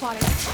Spotted it.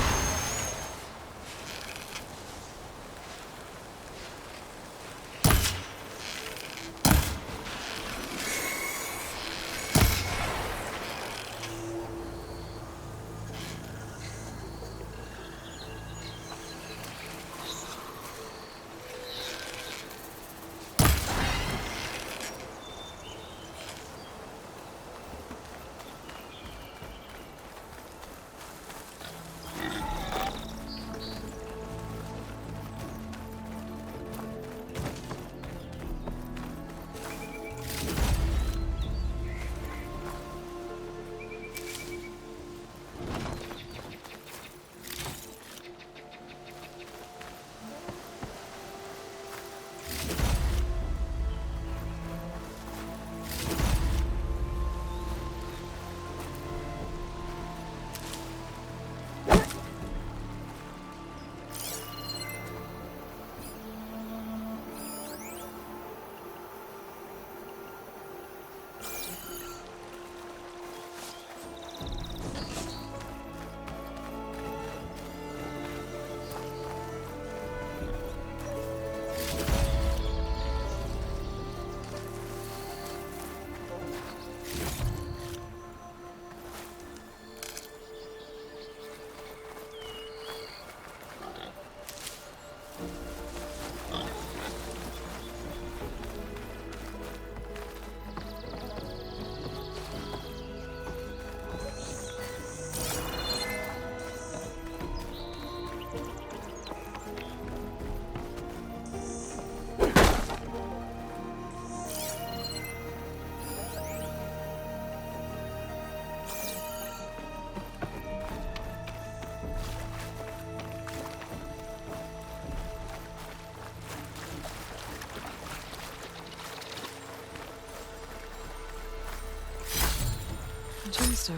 A gemstone.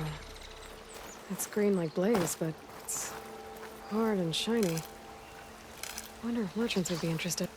It's green like blaze, but it's hard and shiny. Wonder if merchants would be interested.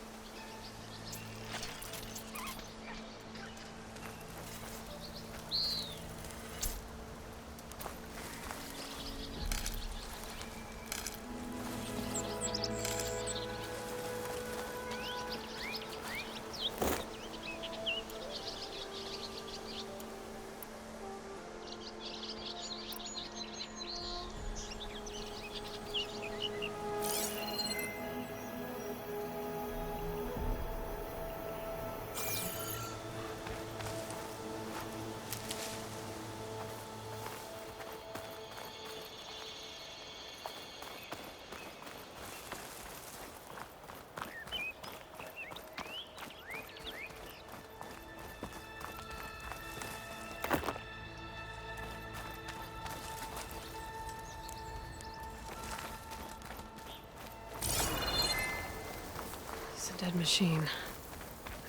Dead machine.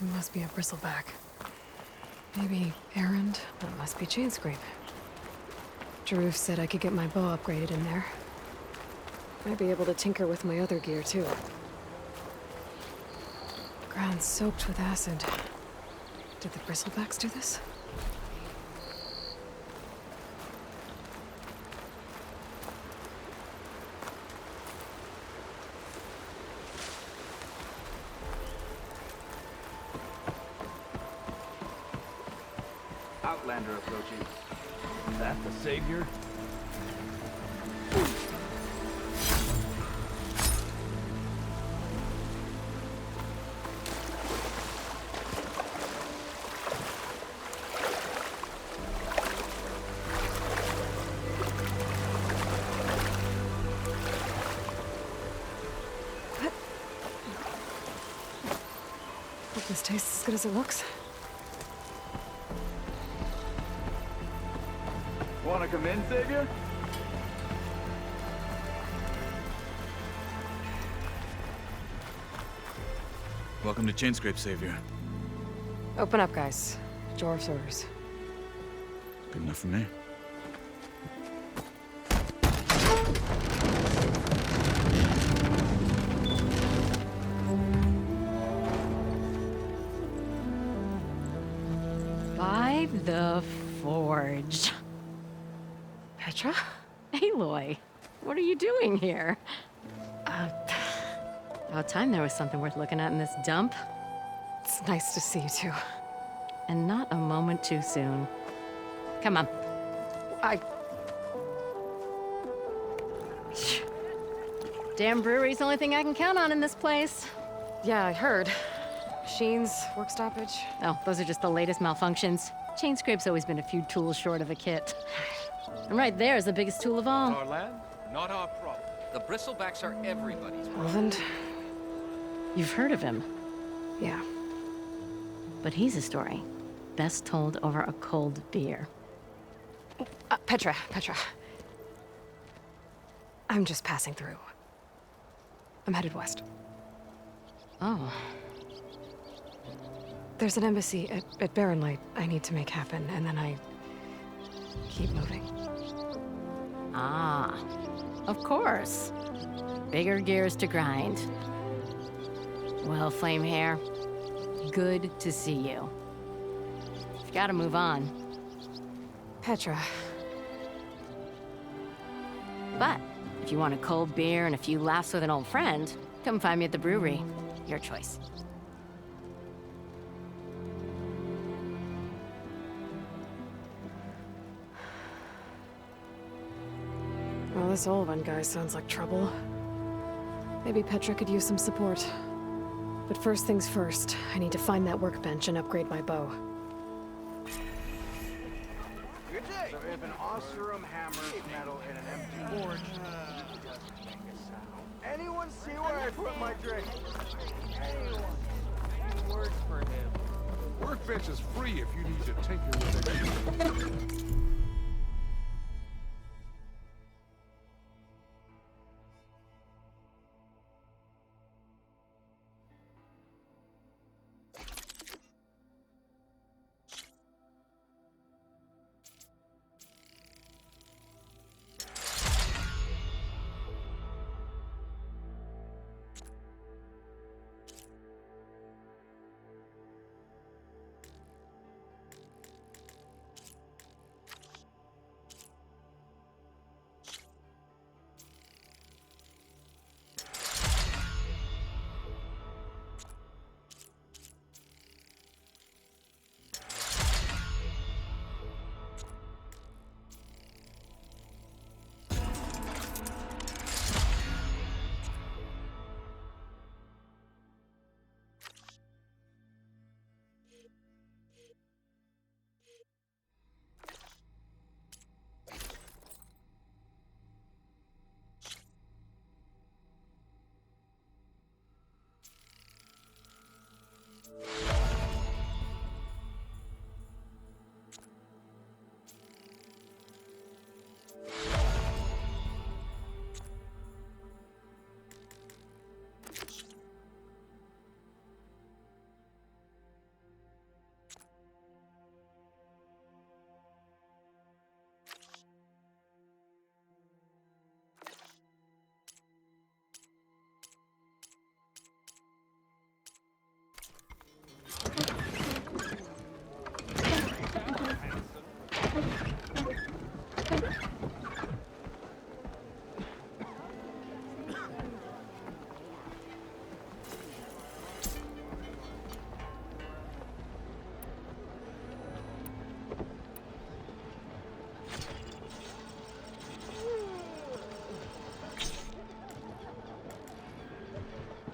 It must be a bristleback. Maybe errand. That must be chain scrape. Jaruf said I could get my bow upgraded in there. Might be able to tinker with my other gear too. Ground soaked with acid. Did the bristlebacks do this? Outlander approaching. Is that the savior? Hope this tastes as good as it looks. Wanna come in, savior? Welcome to Chainscrape, Savior. Open up, guys. Jorv's orders. Good enough for me. By the forge. Petra? Aloy, What are you doing here? About time there was something worth looking at in this dump. It's nice to see you too. And not a moment too soon. Come on. I... Damn brewery's the only thing I can count on in this place. Yeah, I heard. Machines, work stoppage. Oh, those are just the latest malfunctions. Chain Scrape's always been a few tools short of a kit. And right there is the biggest tool of all. Our land, not our problem. The bristlebacks are everybody's problem. Roland? You've heard of him, Yeah. but he's a story best told over a cold beer. Petra. I'm just passing through. I'm headed west. Oh, There's an embassy at Barrenlight I need to make happen, and then I keep moving. ah, of course. Bigger gears to grind. Well, Flamehair, good to see you. You've got to move on. Petra. But if you want a cold beer and a few laughs with an old friend, come find me at the brewery. Your choice. Well, this Olwen guy sounds like trouble. Maybe Petra could use some support. But first things first, I need to find that workbench and upgrade my bow. Good day. So if an Oseram hammers metal in an empty forge, doesn't make a sound. Anyone see where I put my drink? Anyone? Any words for him? Workbench is free if you need to tinker with it.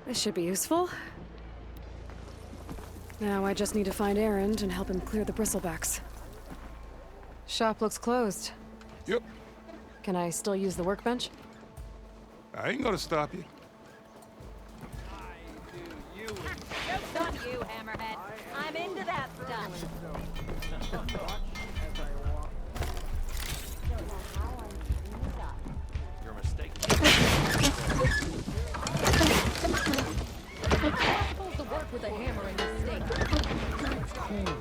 This should be useful. Now I just need to find Erend and help him clear the bristlebacks. Shop looks closed. Yep, Can I still use the workbench? I ain't gonna stop you. Joke's on you, Hammerhead. I'm into that stuff. You're mistaken. Supposed to work with a hammer and a stake. Cool.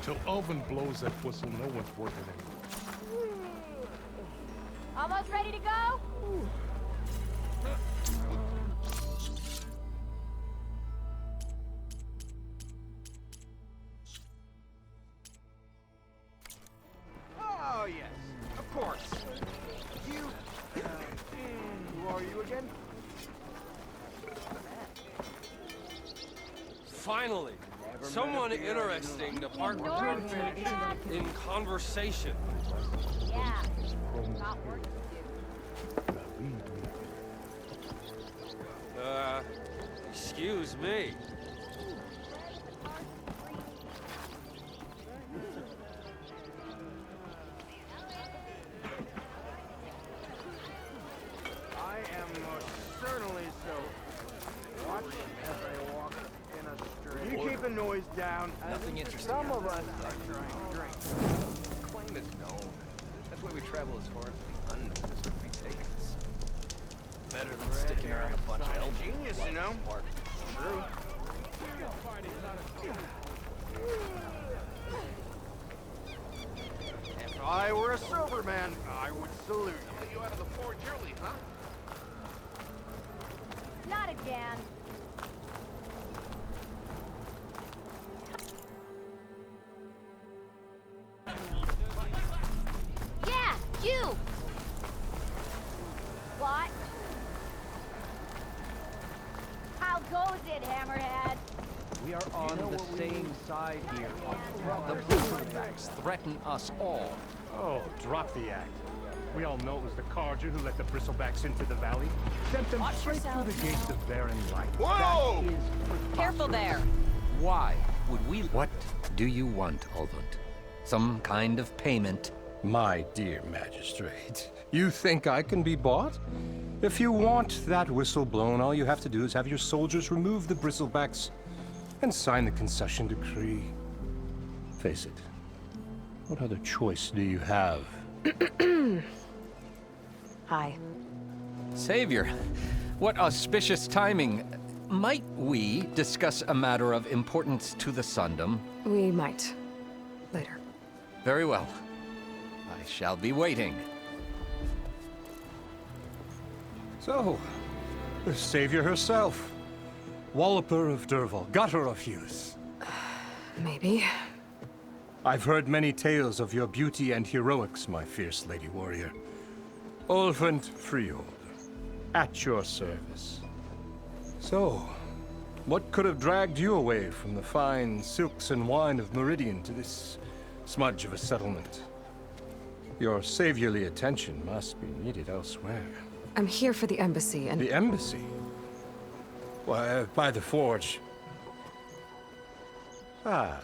Till Oven blows that whistle, no one's working anymore. Almost ready to go? Oh, yes. Of course. You Finally, someone interesting to participate in conversation. Yeah. Got work to do. Excuse me. I am most certainly so. Watch as I walk in a street. You keep the noise down. Nothing interesting. Some of us are trying to drink. Claim is known. That's why we travel as far as the unknown is what we take us. Better than sticking around a bunch of elbows. Genius, you know? True. If I were a sober man, I would salute you. Let you out of the forge early, huh? Not again. Yeah, you! What? How goes it, Hammerhead? We are on the same side here. The Bristlebacks threaten us all. Oh, drop the act. We all know it was the Carja who let the Bristlebacks into the valley. Sent them straight through the gates of barren light. Whoa! That is Careful there. Why would we... What do you want, Olvund? Some kind of payment? My dear magistrate, you think I can be bought? If you want that whistle blown, all you have to do is have your soldiers remove the bristlebacks and sign the concession decree. Face it, what other choice do you have? Hi. Savior, what auspicious timing. Might we discuss a matter of importance to the Sundom? We might. Later. Very well. I shall be waiting. So, the savior herself. Walloper of Derval, gutter of youth. Maybe. I've heard many tales of your beauty and heroics, my fierce lady warrior. Olvund Freehold, at your service. So, what could have dragged you away from the fine silks and wine of Meridian to this smudge of a settlement? Your saviorly attention must be needed elsewhere. I'm here for the embassy and... The embassy? Why, by the forge. Ah.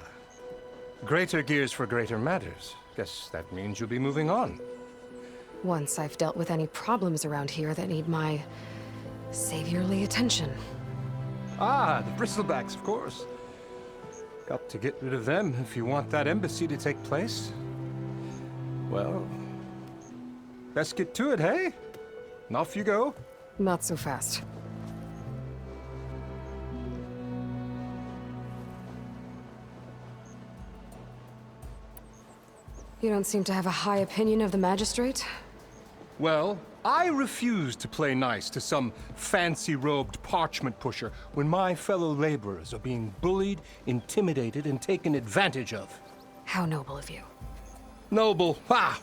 Greater gears for greater matters. Guess that means you'll be moving on. Once I've dealt with any problems around here that need my saviorly attention. Ah, the bristlebacks, of course. Got to get rid of them if you want that embassy to take place. Well, let's get to it, hey? And off you go. Not so fast. You don't seem to have a high opinion of the magistrate? Well, I refuse to play nice to some fancy-robed parchment pusher when my fellow laborers are being bullied, intimidated, and taken advantage of. How noble of you. Noble, ha!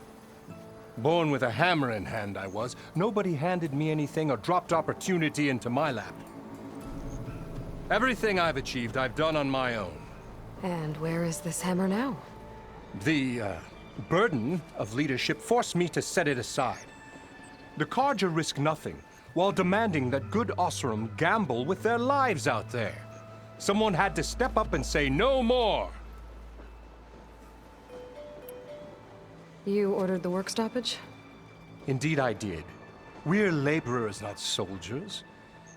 Born with a hammer in hand, I was. Nobody handed me anything or dropped opportunity into my lap. Everything I've achieved, I've done on my own. And where is this hammer now? The, burden of leadership forced me to set it aside. The Carja risk nothing, while demanding that good Osseram gamble with their lives out there. Someone had to step up and say no more. You ordered the work stoppage? Indeed I did. We're laborers, not soldiers.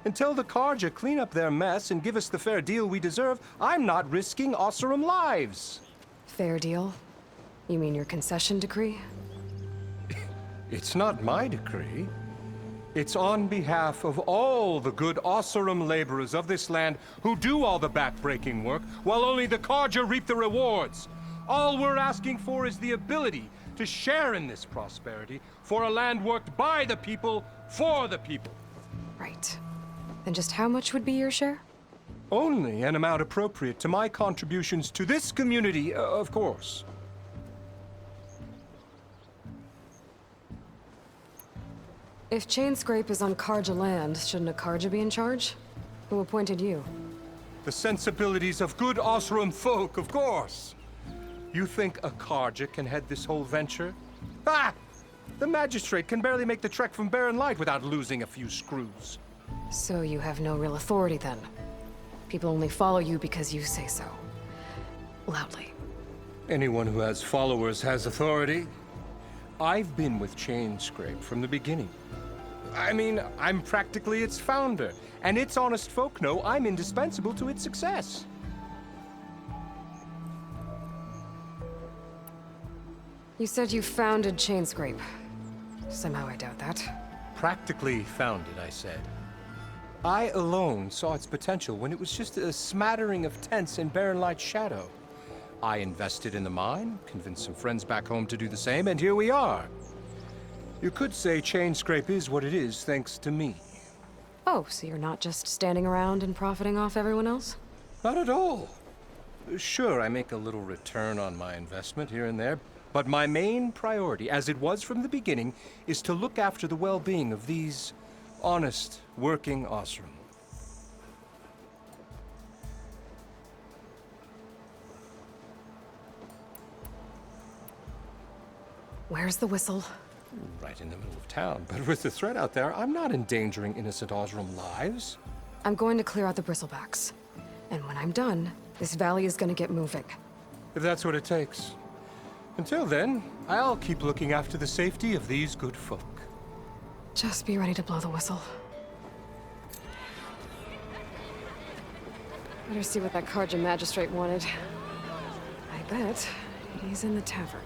Until the Carja clean up their mess and give us the fair deal we deserve, I'm not risking Osseram lives. Fair deal? You mean your concession decree? It's not my decree. It's on behalf of all the good Osseram laborers of this land who do all the backbreaking work, while only the Carja reap the rewards. All we're asking for is the ability to share in this prosperity for a land worked by the people, for the people. Right. Then just how much would be your share? Only an amount appropriate to my contributions to this community, of course. If Chainscrape is on Carja land, shouldn't a Carja be in charge? Who appointed you? The sensibilities of good Osram folk, of course. You think a Carja can head this whole venture? Ah! The magistrate can barely make the trek from Barren Light without losing a few screws. So you have no real authority then? People only follow you because you say so. Loudly. Anyone who has followers has authority. I've been with Chainscrape from the beginning. I mean, I'm practically its founder, and its honest folk know I'm indispensable to its success. You said you founded Chainscrape. Somehow I doubt that. Practically founded, I said. I alone saw its potential when it was just a smattering of tents in Barren Light's shadow. I invested in the mine, convinced some friends back home to do the same, and here we are. You could say Chainscrape is what it is thanks to me. Oh, so you're not just standing around and profiting off everyone else? Not at all. Sure, I make a little return on my investment here and there, but my main priority, as it was from the beginning, is to look after the well-being of these honest, working Osram. Where's the whistle? Right in the middle of town, but with the threat out there, I'm not endangering innocent Osram lives. I'm going to clear out the bristlebacks. And when I'm done, this valley is gonna get moving. If that's what it takes. Until then, I'll keep looking after the safety of these good folk. Just be ready to blow the whistle. Better see what that Carja magistrate wanted. I bet he's in the tavern.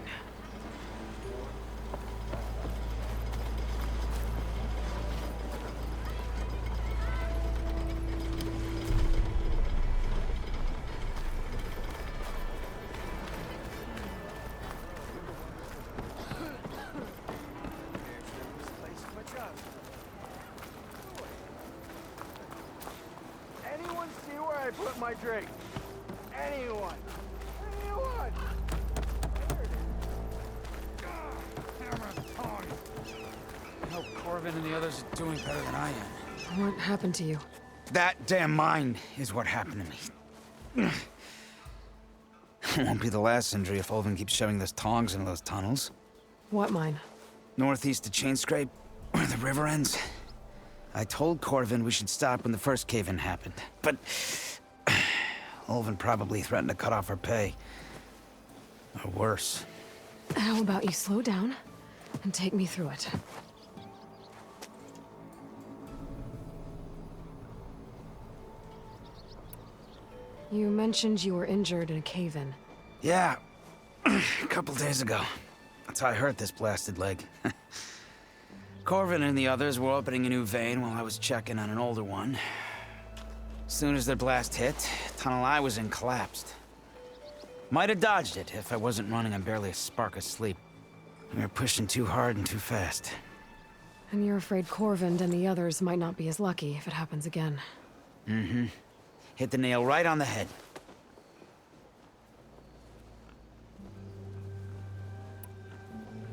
Anyone see where I put my drink? Anyone? Anyone? I hope Corvin and the others are doing better than I am. What happened to you? That damn mine is what happened to me. It won't be the last injury if Olvin keeps shoving those tongs into those tunnels. What mine? Northeast of Chainscrape, where the river ends. I told Corvin we should stop when the first cave-in happened, but Olvin probably threatened to cut off our pay. Or worse. How about you slow down and take me through it? You mentioned you were injured in a cave-in. Yeah, a couple days ago. That's how I hurt this blasted leg. Corvin and the others were opening a new vein while I was checking on an older one. As soon as their blast hit, the tunnel I was in collapsed. Might have dodged it if I wasn't running on barely a spark of sleep. We were pushing too hard and too fast. And you're afraid Corvin and the others might not be as lucky if it happens again. Mm-hmm. Hit the nail right on the head.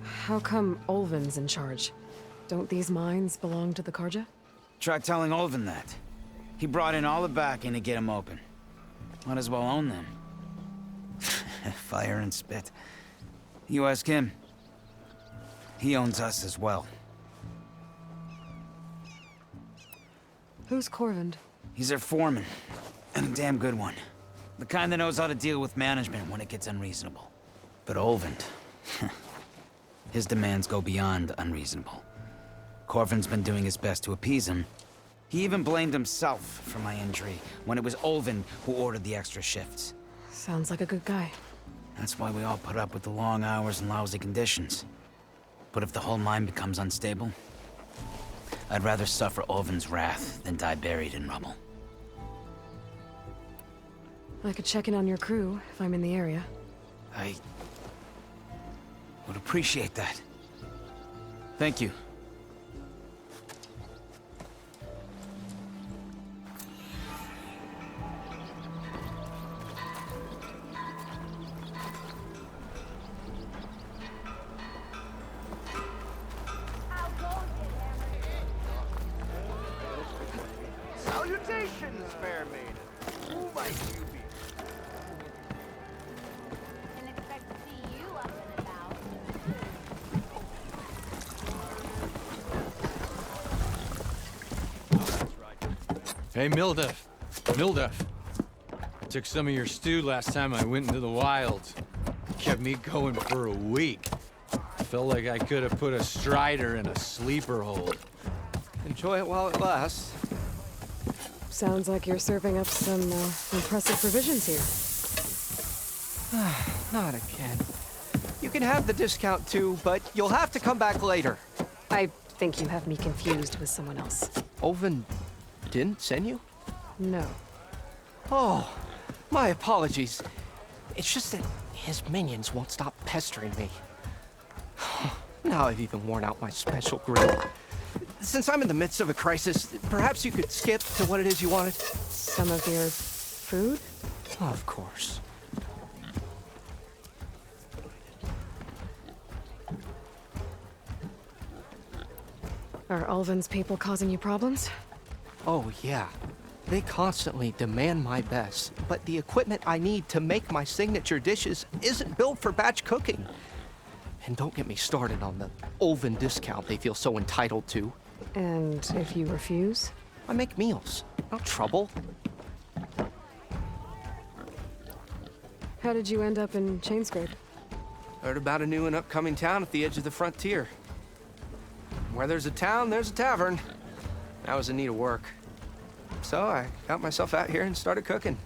How come Olvin's in charge? Don't these mines belong to the Carja? Try telling Olvin that. He brought in all the backing to get him open. Might as well own them. Fire and spit. You ask him. He owns us as well. Who's Corvin? He's their foreman. And a damn good one. The kind that knows how to deal with management when it gets unreasonable. But Olvin... his demands go beyond unreasonable. Corvin's been doing his best to appease him. He even blamed himself for my injury when it was Olvin who ordered the extra shifts. Sounds like a good guy. That's why we all put up with the long hours and lousy conditions. But if the whole mine becomes unstable, I'd rather suffer Olvin's wrath than die buried in rubble. I could check in on your crew if I'm in the area. I would appreciate that. Thank you. Salutations, fair maiden. might you be? Can expect to see you up and about. Hey, Mildef. Mildef. Took some of your stew last time I went into the wilds. Kept me going for a week. Felt like I could have put a strider in a sleeper hold. Enjoy it while it lasts. Sounds like you're serving up some impressive provisions here. Not again. You can have the discount too, but you'll have to come back later. I think you have me confused with someone else. Olvin didn't send you? No. Oh, my apologies. It's just that his minions won't stop pestering me. Now I've even worn out my special grill. Since I'm in the midst of a crisis, perhaps you could skip to what it is you wanted? Some of your food? Of course. Are Ulvin's people causing you problems? Oh, yeah. They constantly demand my best, but the equipment I need to make my signature dishes isn't built for batch cooking. And don't get me started on the Ulvin discount they feel so entitled to. And if you refuse? I make meals, no trouble. How did you end up in Chainscrape? Heard about a new and upcoming town at the edge of the frontier. Where there's a town, there's a tavern. I was in need of work. So I got myself out here and started cooking.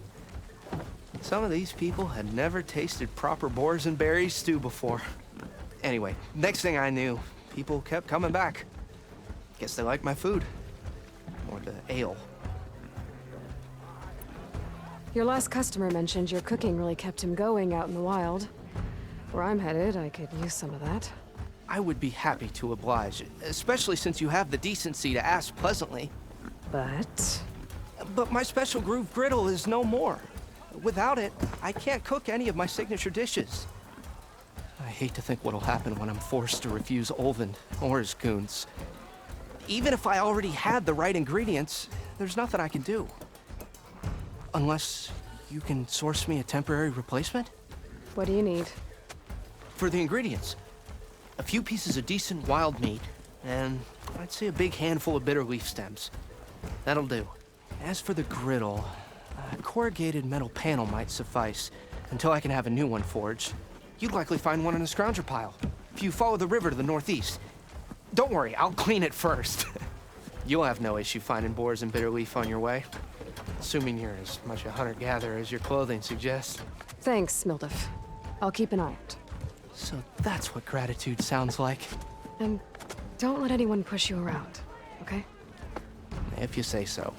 Some of these people had never tasted proper boars and berries stew before. Anyway, next thing I knew, people kept coming back. Guess they liked my food. Or the ale. Your last customer mentioned your cooking really kept him going out in the wild. Where I'm headed, I could use some of that. I would be happy to oblige, especially since you have the decency to ask pleasantly. But my special groove griddle is no more. Without it, I can't cook any of my signature dishes. I hate to think what'll happen when I'm forced to refuse Ulvin or his goons. Even if I already had the right ingredients, there's nothing I can do. Unless you can source me a temporary replacement? What do you need? For the ingredients, a few pieces of decent wild meat, and I'd say a big handful of bitter leaf stems. That'll do. As for the griddle, a corrugated metal panel might suffice until I can have a new one forged. You'd likely find one in a scrounger pile, if you follow the river to the northeast. Don't worry, I'll clean it first. You'll have no issue finding boars and bitter leaf on your way. Assuming you're as much a hunter-gatherer as your clothing suggests. Thanks, Mildef. I'll keep an eye out. So that's what gratitude sounds like. And don't let anyone push you around, okay? If you say so.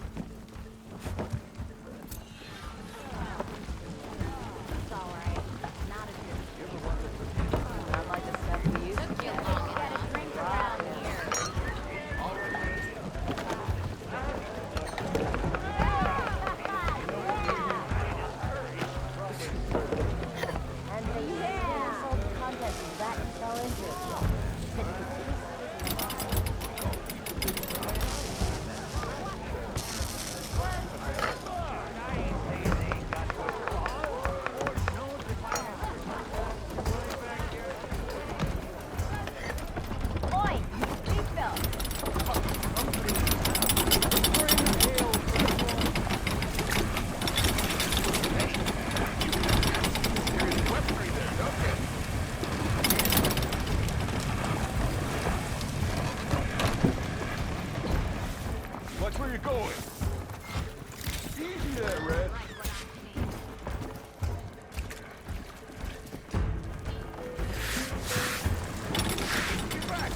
Watch where you're going. Easy there, Red. Get back.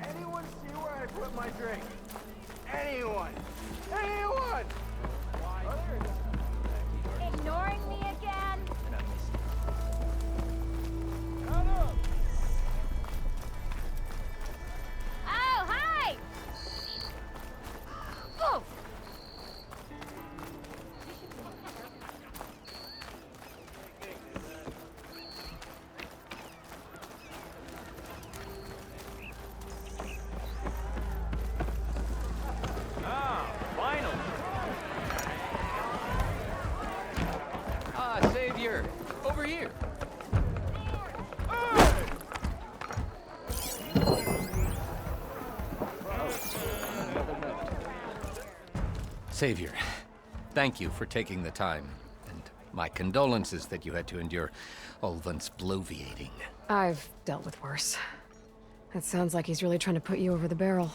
Anyone see where I put my drink? Anyone? Savior, thank you for taking the time. And my condolences that you had to endure Ulvund's bloviating. I've dealt with worse. It sounds like he's really trying to put you over the barrel.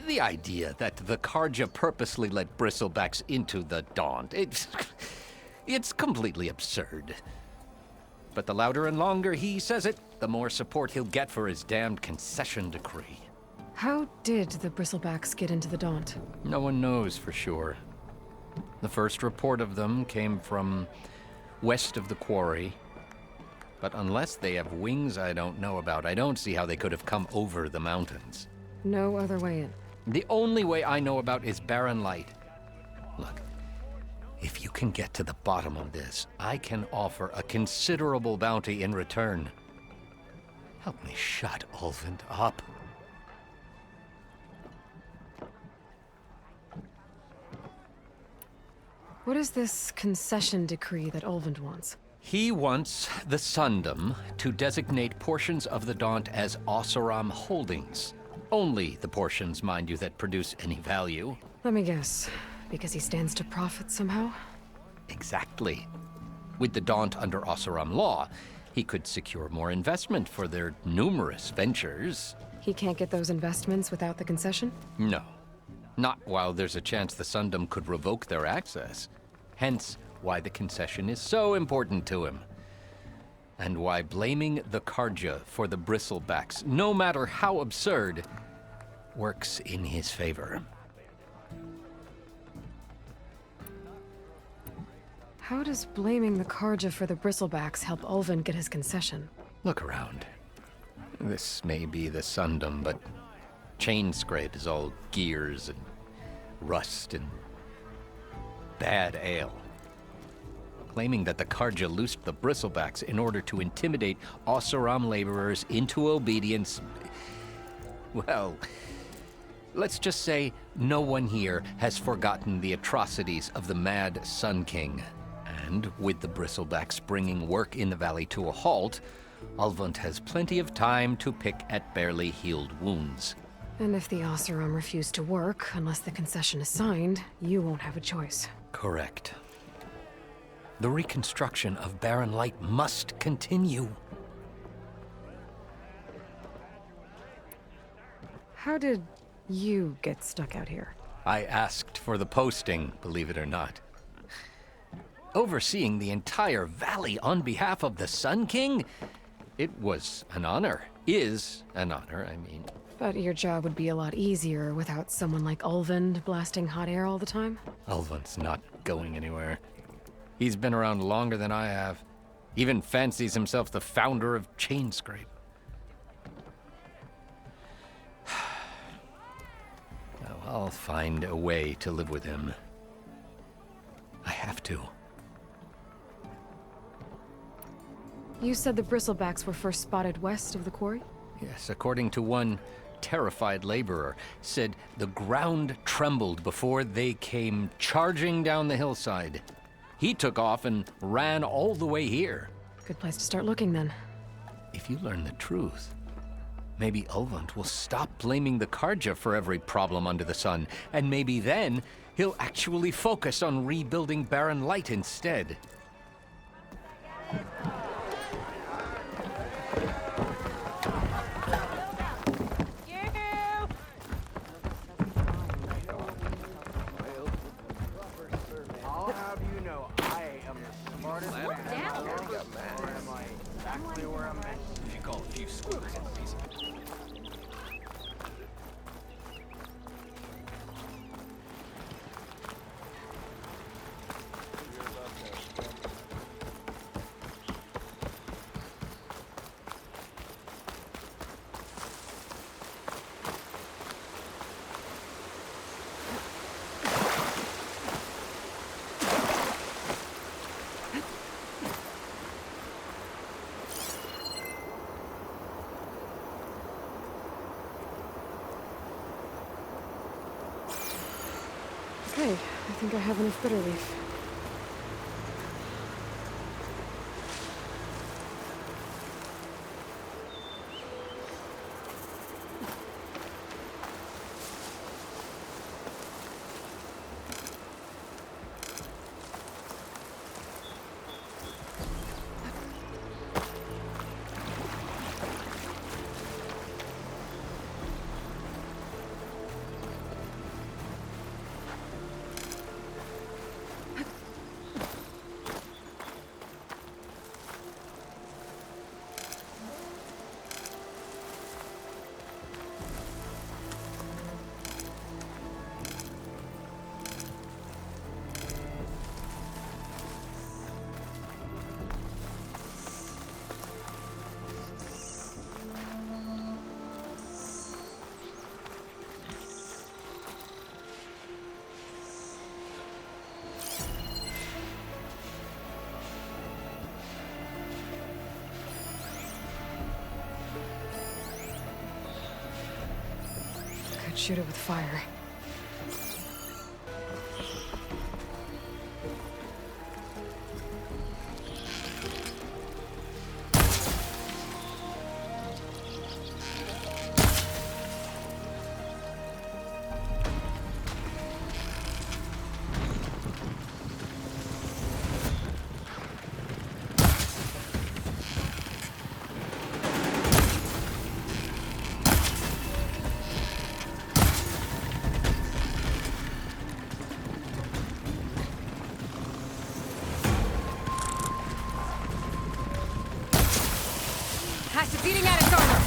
The idea that the Karja purposely let bristlebacks into the Daunt, it's completely absurd. But the louder and longer he says it, the more support he'll get for his damned concession decree. How did the bristlebacks get into the Daunt? No one knows for sure. The first report of them came from west of the quarry. But unless they have wings I don't know about, I don't see how they could have come over the mountains. No other way in. The only way I know about is barren light. Look, if you can get to the bottom of this, I can offer a considerable bounty in return. Help me shut Ulvund up. What is this concession decree that Ulvund wants? He wants the Sundom to designate portions of the Daunt as Oseram holdings. Only the portions, mind you, that produce any value. Let me guess. Because he stands to profit somehow? Exactly. With the Daunt under Oseram law, he could secure more investment for their numerous ventures. He can't get those investments without the concession? No. Not while there's a chance the Sundom could revoke their access. Hence, why the concession is so important to him. And why blaming the Karja for the bristlebacks, no matter how absurd, works in his favor. How does blaming the Karja for the bristlebacks help Ulvund get his concession? Look around. This may be the Sundom, but Chainscrape is all gears and rust and bad ale. Claiming that the Karja loosed the bristlebacks in order to intimidate Oseram laborers into obedience. Well, let's just say no one here has forgotten the atrocities of the Mad Sun King. And with the bristlebacks bringing work in the valley to a halt, Ulvund has plenty of time to pick at barely healed wounds. And if the Oseram refuse to work, unless the concession is signed, you won't have a choice. Correct. The reconstruction of Barren Light must continue. How did you get stuck out here? I asked for the posting, believe it or not. Overseeing the entire valley on behalf of the Sun King? It was an honor. Is an honor, I mean. But your job would be a lot easier without someone like Ulvund blasting hot air all the time? Ulvund's not going anywhere. He's been around longer than I have. Even fancies himself the founder of Chainscrape. Now, I'll find a way to live with him. I have to. You said the bristlebacks were first spotted west of the quarry? Yes, according to one terrified laborer, said the ground trembled before they came charging down the hillside. He took off and ran all the way here. Good place to start looking, then. If you learn the truth, maybe Ulvund will stop blaming the Karja for every problem under the sun, and maybe then he'll actually focus on rebuilding Barren Light instead. I'll have you know, I am the smartest man. Or am I exactly where I'm meant to be? If you call a few squirrels in reason. Okay, I think I have enough bitter leaf. shoot it with fire. It's eating at its armor.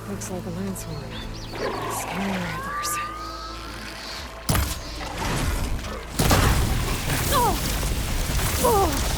Looks like a lance horn. Scary rattlers. Oh! Oh!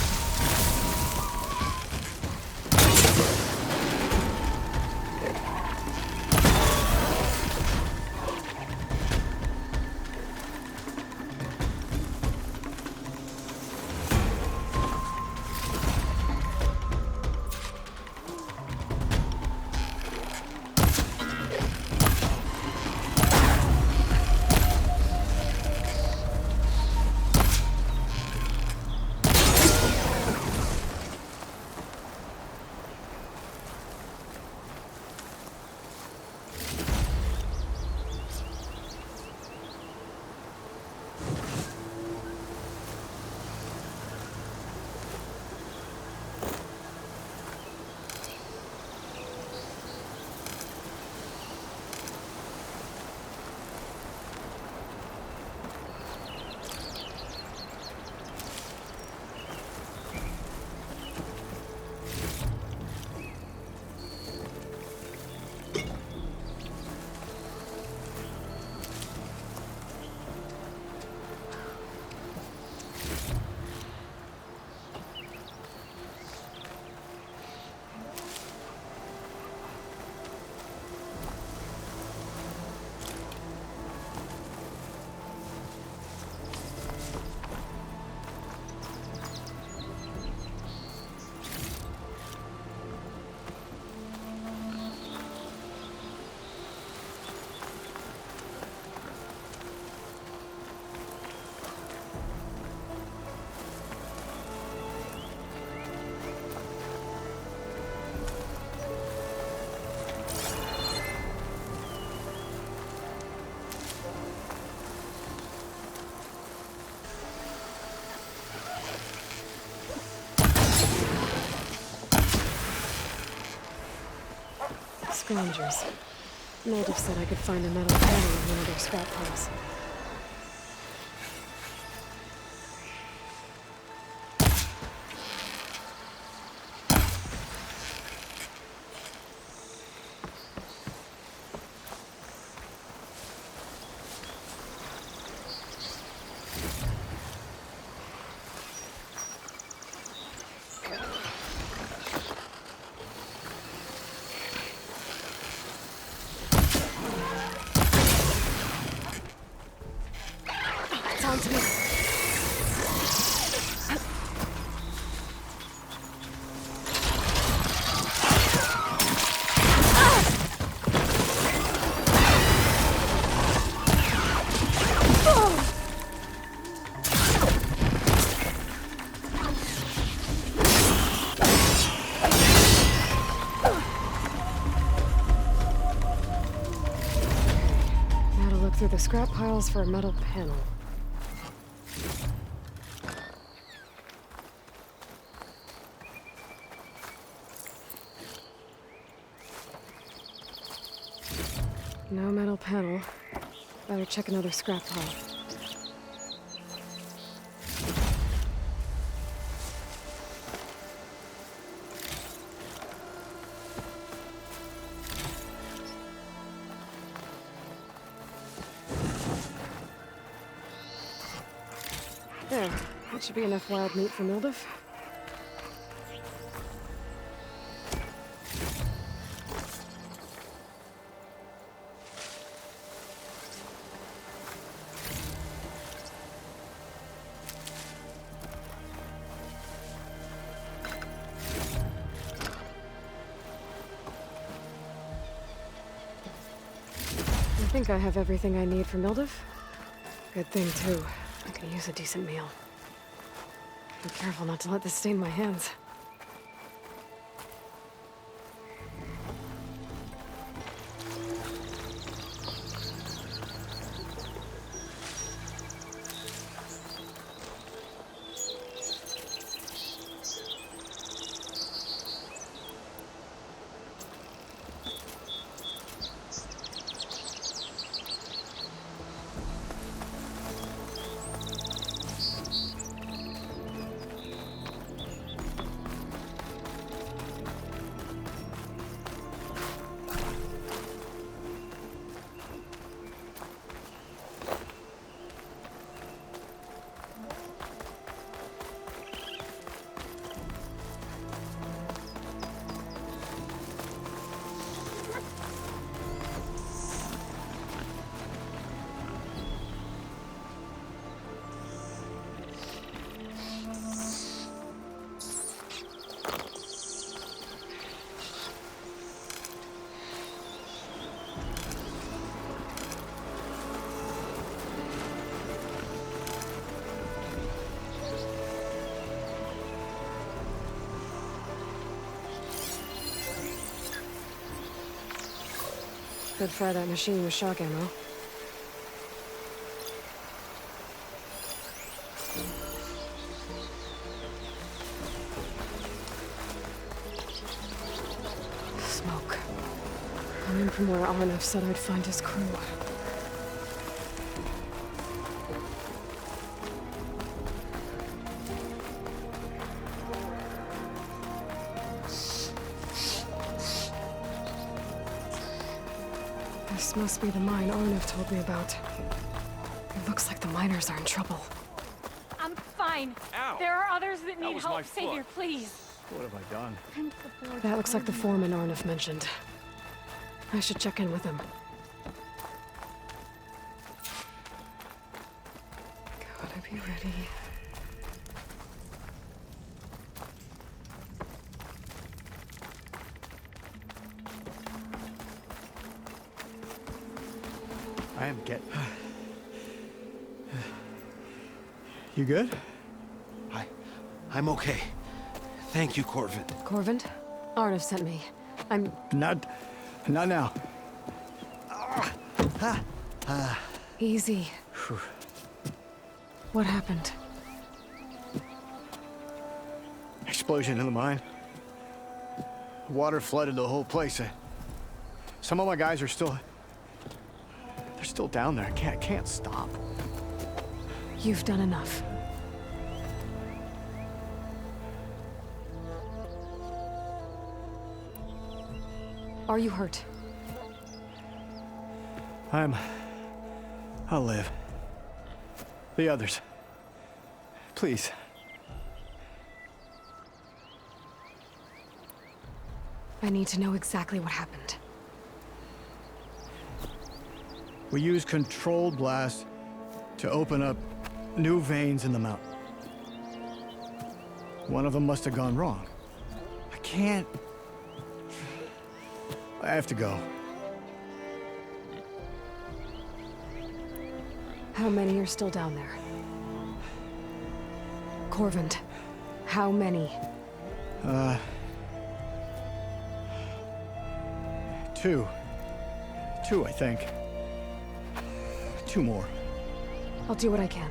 scavengers. Native said I could find a metal panel in one of their scrap piles. It's on to me. Now to look through the scrap piles for a metal panel. No metal panel. Better check another scrap pile. There. That should be enough wild meat for Mildev. I think I have everything I need for Mildev. Good thing, too. I could use a decent meal. Be careful not to let this stain my hands. Could fry that machine with shock ammo. Smoke. Coming from where Arnav said I'd find his crew. This must be the mine Arnav told me about. It looks like the miners are in trouble. I'm fine. Ow. There are others that need was my help. Savior, foot. please. What have I done? That looks like the foreman Arnav mentioned. I should check in with him. Gotta be ready. I am getting... You good? I'm okay. Thank you, Corvin. Corvin? Arnav sent me. I'm... Not now. Easy. What happened? Explosion in the mine. Water flooded the whole place. Some of my guys are still... They're still down there. I can't stop. You've done enough. Are you hurt? I'll live. The others. Please. I need to know exactly what happened. We used controlled blast to open up new veins in the mountain. One of them must have gone wrong. I can't... I have to go. How many are still down there? Corvin, how many? Two. Two, I think. Two more. I'll do what I can.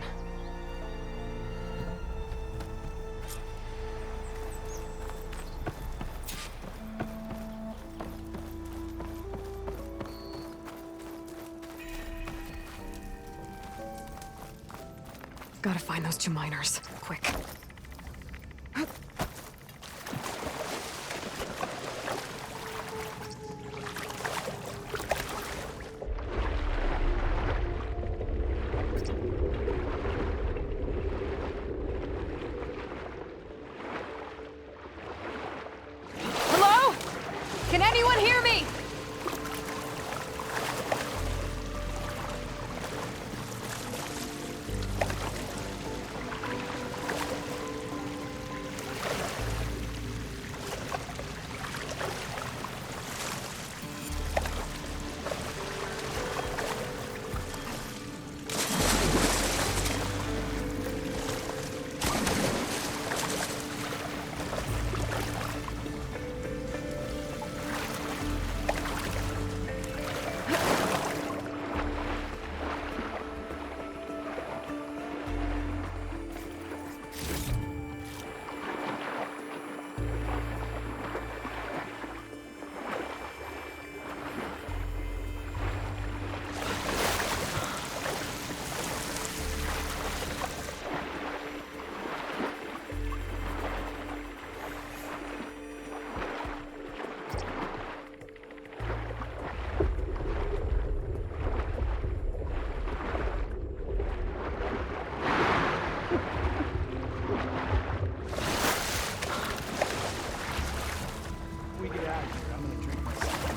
Gotta find those 2 miners. Quick. Hello? Can anyone hear me?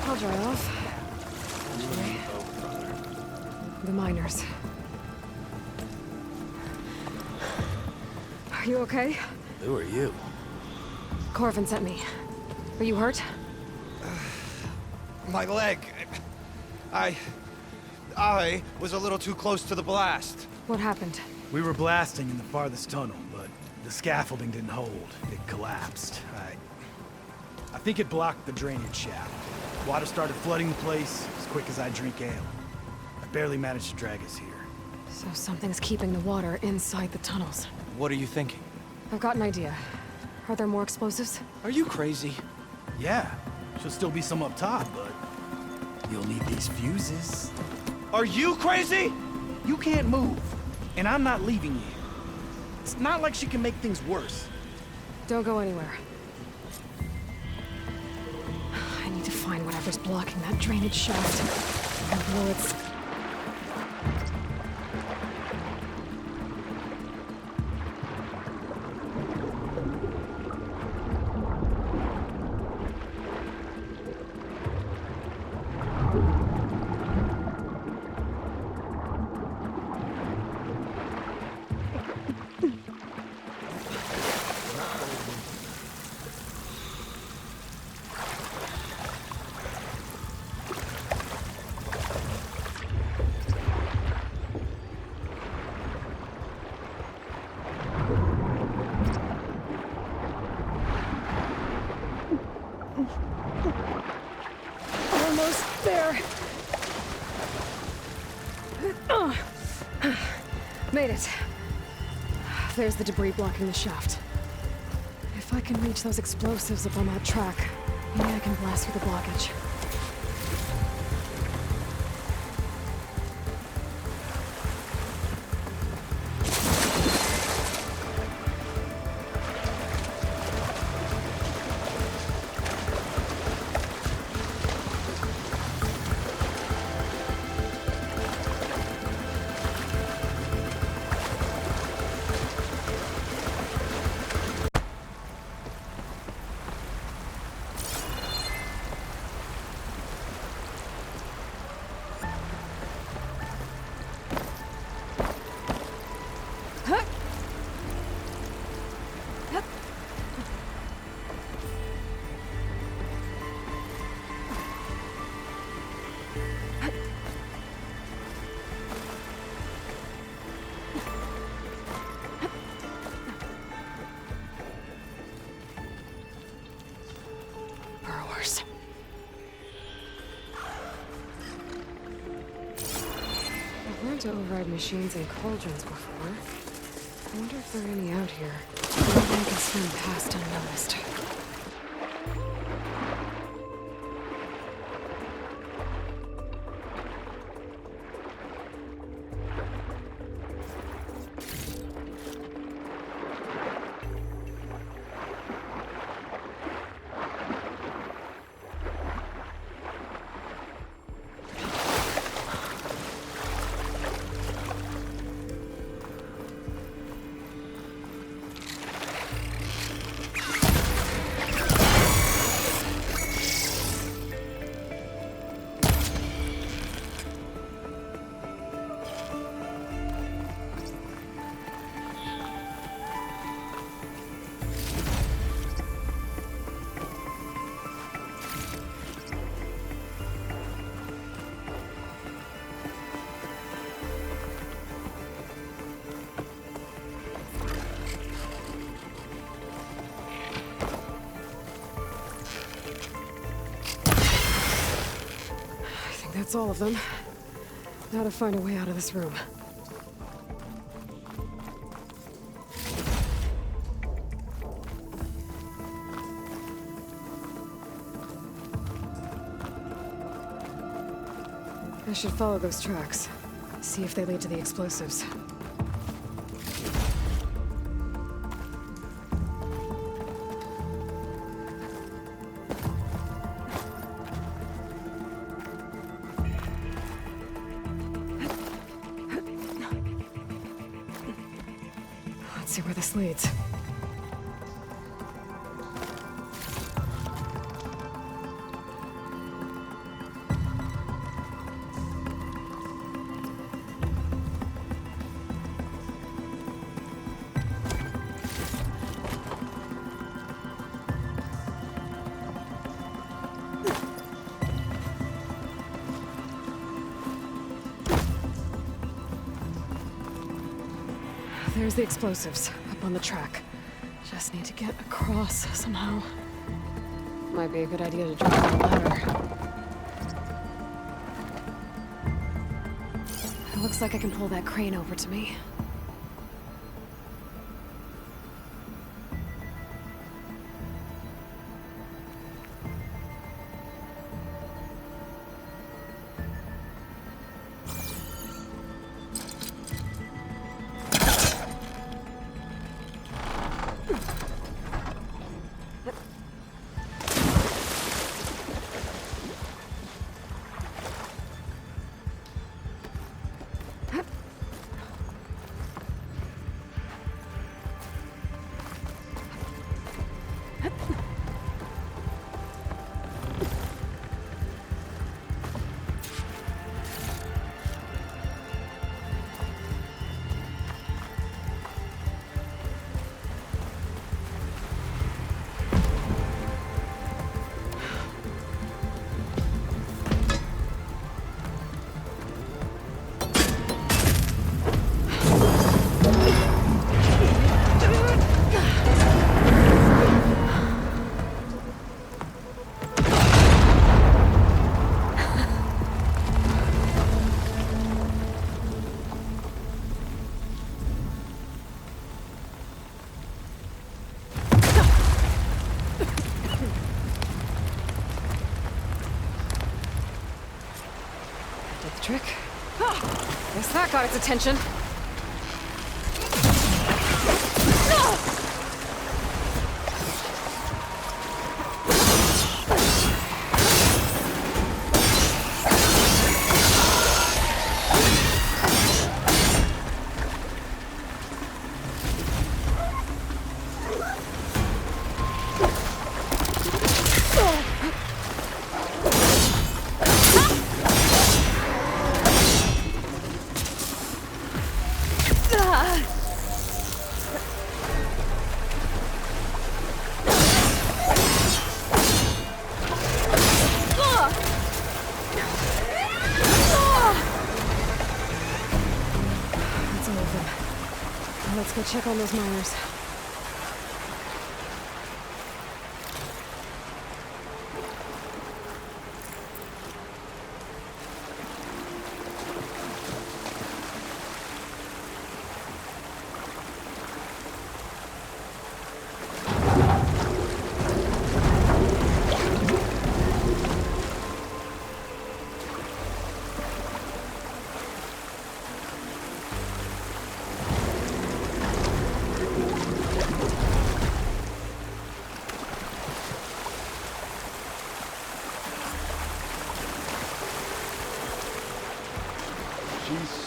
I'll dry off. The miners. Are you okay? Who are you? Corvin sent me. Are you hurt? My leg. I was a little too close to the blast. What happened? We were blasting in the farthest tunnel, but the scaffolding didn't hold. It collapsed. I think it blocked the drainage shaft. Water started flooding the place as quick as I drink ale. I barely managed to drag us here. So something's keeping the water inside the tunnels. What are you thinking? I've got an idea. Are there more explosives? Are you crazy? Yeah, should still be some up top, but you'll need these fuses. Are you crazy? You can't move, and I'm not leaving you. It's not like she can make things worse. Don't go anywhere. I need to find whatever's blocking that drainage shaft and blow its... Almost there. Made it. There's the debris blocking the shaft. If I can reach those explosives up on that track, maybe I can blast through the blockage. had to override machines and cauldrons before. I wonder if there are any out here. Maybe I can swim past unnoticed. That's all of them. Now to find a way out of this room. I should follow those tracks. See if they lead to the explosives. Let's see where this leads. There's the explosives, up on the track. Just need to get across somehow. Might be a good idea to drop the ladder. It looks like I can pull that crane over to me. Trick. Guess that got its attention. Let's go check on those miners.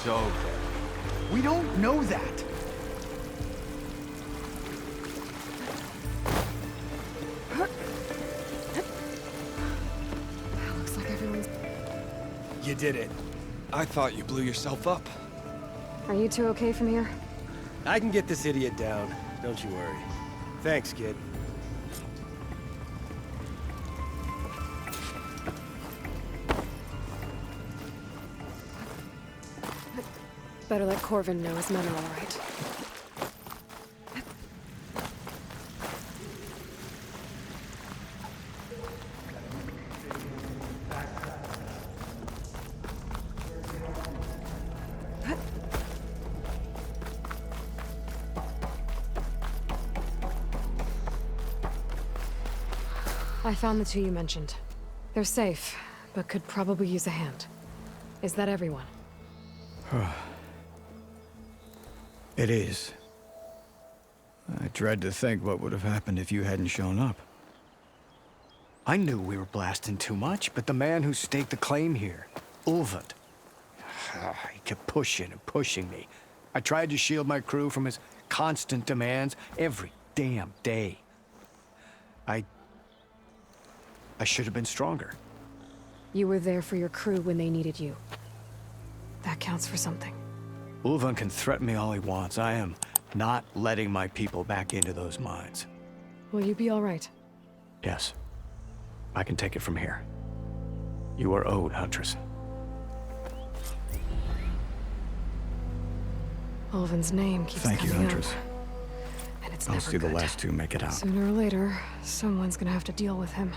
so dead. We don't know that. Looks like everyone's... You did it. I thought you blew yourself up. Are you two okay from here? I can get this idiot down. Don't you worry. Thanks, kid. Better let Corvin know his men are all right. I found the two you mentioned. They're safe, but could probably use a hand. Is that everyone? It is. I dread to think what would have happened if you hadn't shown up. I knew we were blasting too much, but the man who staked the claim here, Ulvund, he kept pushing and pushing me. I tried to shield my crew from his constant demands every damn day. I should have been stronger. You were there for your crew when they needed you. That counts for something. Ulvund can threaten me all he wants. I am not letting my people back into those mines. Will you be all right? Yes. I can take it from here. You are owed, Huntress. Ulvund's name keeps Thank you, coming Huntress. up. And it's I'll never see the good. last two make it out. Sooner or later, someone's gonna have to deal with him.